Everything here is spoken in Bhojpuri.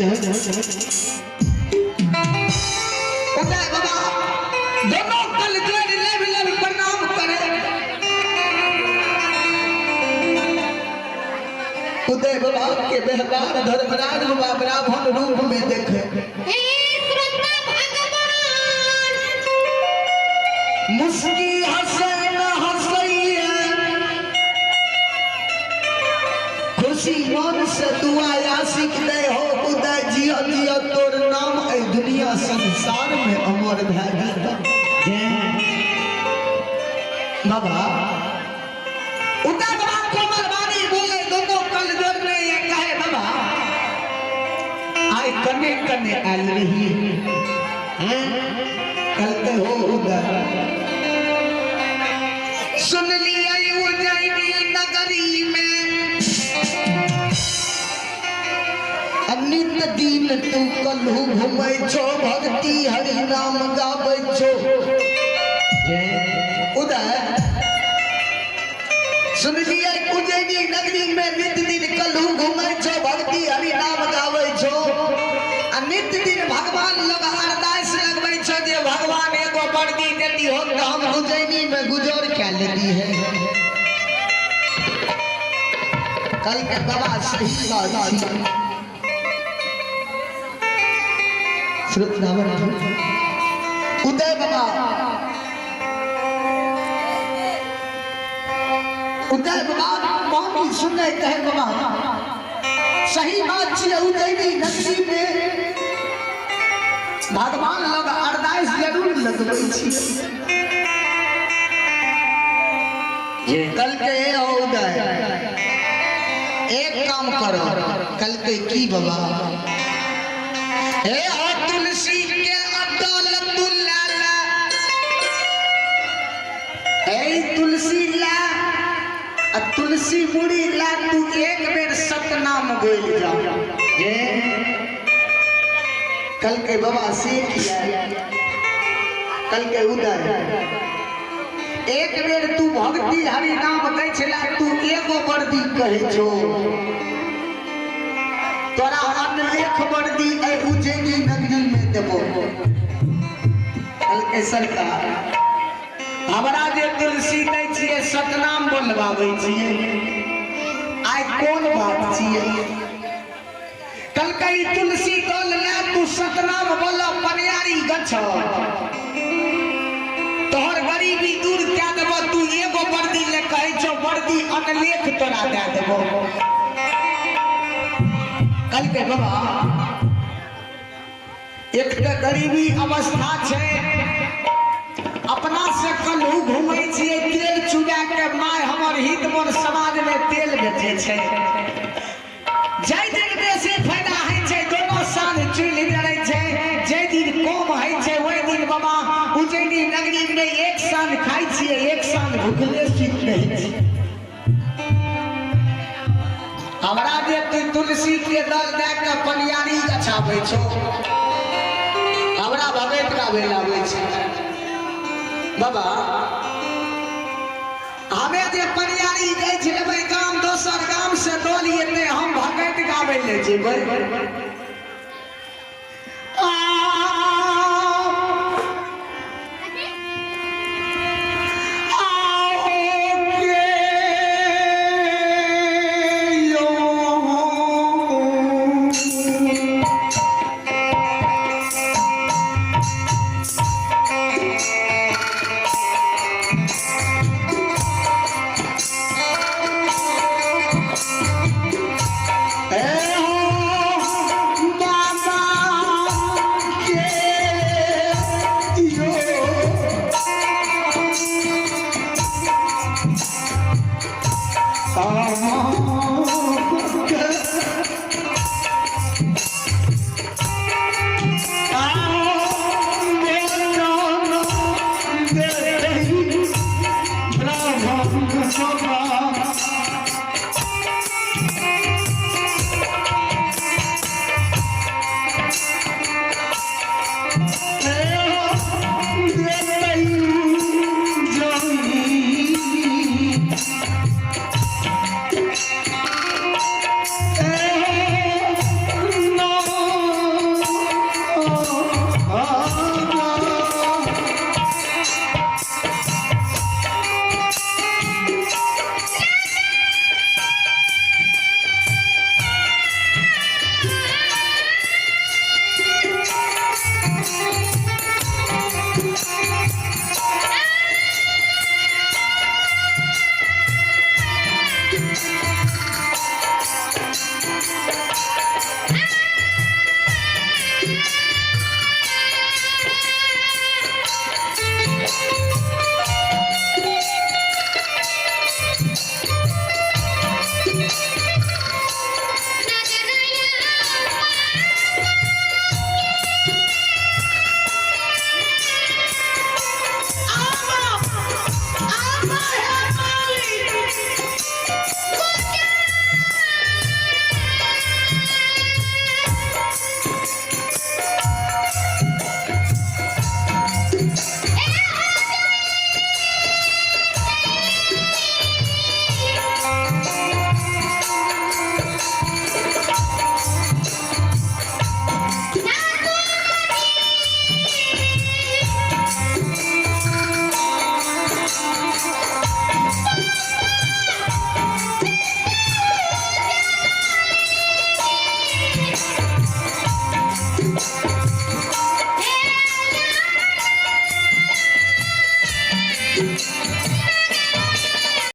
दोनों कल जोड़ ले प्रणाम करे। उदय बाबा के व्यवहार धर्मराज बाबा ब्राह्मण रूप में देखे। मुस्की हंसे न हंसैया खुशी मन से दुआया सीख दे हो। उदय जिया जिया तोर नाम है दुनिया संसार में अमर भागी बाबा। उदय बाबा कोमल वाणी बोले दोनों कल जोड़ में ये कहे बाबा आए कने कने आल रही है कहते हो उदय। सुन लिया उज्जैनी नगरी में नित दिन तू कलहू घूमै छो भक्ति हरि नाम गाबै छो। उदय सुन लिया उज्जैनी नगरी में नित दिन कलहू घूमै छो भक्ति हरि नाम गाबै छो। नित दिन भगवान लोग अरदास लगबै छो जे भगवान एगो वर्दी देती हो तो हम उज्जैनी में गुजर क्या लेती है। कल के बाबा सही बात उदय बाबा उदय बाबा मामी सुने कहे बाबा सही बात है। उज्जैनी नगरी में भगवान लोग अरदास जरूर लगबै छी। कल के उदय एक काम करो कल के की बाबा हे तुलसी के अदौलत लाला हे तुलसी ला तुलसी मुड़ी ला तू एक बेर सतनाम बोल जा। कल के बाबा से किया कल के उदय एक बेर तू भक्ति हरि नाम कह छला तू एगो वर्दी कहे छो तोरा अनलेख वर्दी ए उज्जैनी नगरी में देबो। कल के सरकार हमरा जे तुलसी दै छियै सतनाम बोलबाबै छियै आइ कोन बात छियै। कल कई तुलसी तोल ले तू सतनाम बोलो पनियारी गछ तोहर गरीबी दूर क्या देबो। तू एगो वर्दी ले कहे छो वर्दी अनलेख तोरा दे देबो। कल के बाबा एक तो गरीबी अवस्था छे अपना से कलहू घूमै छियै तेल चुरा के माय हमर हित मन समाज में तेल बेचे छे। जय दिन बेसी फायदा है छे दोनों साल चुल जड़ै छे। जय दिन कम है छे वही दिन बाबा उज्जैनी नगरी में एक साल खाई छियै एक साल भूखले सीख रही छी। हमरा जे तुलसी के दल दे के पनियारी गछाबै छो हमरा भगत गाबै लाबै छै बाबा। हमें जे पनियारी जाइ छेबै गाम दोसर गाम से डोली एते हम भगत गाबै ले जेबै। Bravo,